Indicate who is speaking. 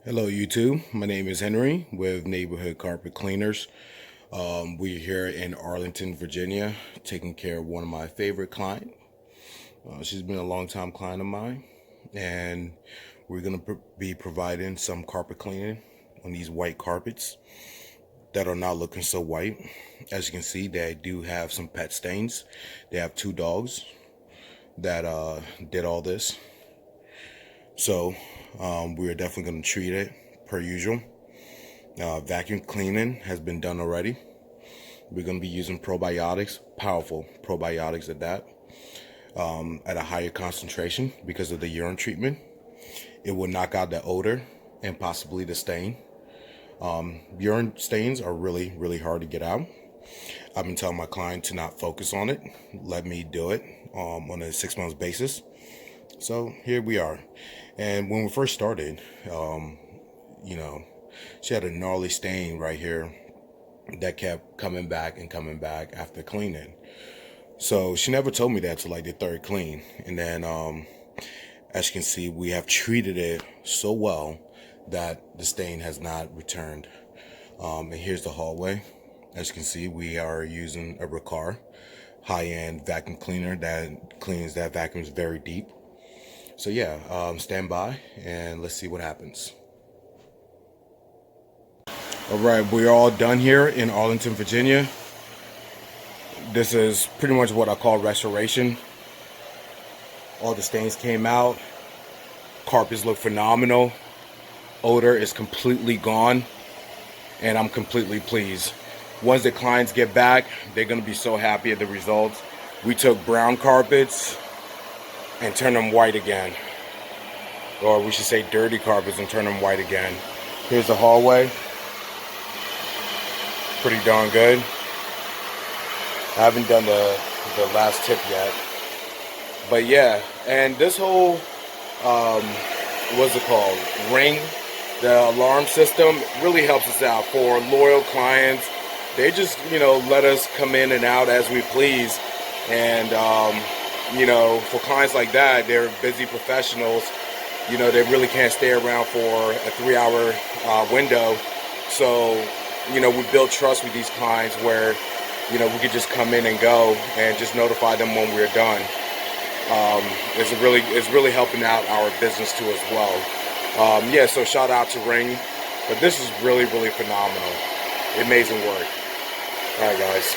Speaker 1: Hello YouTube, my name is Henry with Neighborhood Carpet Cleaners. We're here in Arlington, Virginia, taking care of one of my favorite clients. She's been a long time client of mine, and we're going to be providing some carpet cleaning on these white carpets that are not looking so white. As you can see, they do have some pet stains. They have two dogs that did all this. So we're definitely going to treat it per usual. Vacuum cleaning has been done already. We're going to be using probiotics, powerful probiotics at that, at a higher concentration because of the urine treatment. It will knock out the odor and possibly the stain. Urine stains are really, really hard to get out. I've been telling my client to not focus on it. Let me do it on a 6 months basis. So here we are. And when we first started, she had a gnarly stain right here that kept coming back and coming back after cleaning. So she never told me that till like the third clean. And then, as you can see, we have treated it so well that the stain has not returned. And here's the hallway. As you can see, we are using a Ricard high-end vacuum cleaner that cleans that vacuums very deep. So yeah, stand by and let's see what happens. All right, we're all done here in Arlington, Virginia. This is pretty much what I call restoration. All the stains came out. Carpets look phenomenal. Odor is completely gone, and I'm completely pleased. Once the clients get back, they're gonna be so happy at the results. We took brown carpets and turn them white again. Or we should say dirty carpets and turn them white again. Here's the hallway. Pretty darn good. I haven't done the last tip yet. But yeah, and this whole, what's it called? Ring, the alarm system really helps us out. For loyal clients, they just, let us come in and out as we please. And, for clients like that, they're busy professionals. They really can't stay around for a 3-hour window. So, we build trust with these clients where, we could just come in and go and just notify them when we're done. It's really helping out our business too as well. So shout out to Ring. But this is really, really phenomenal. Amazing work. All right, guys.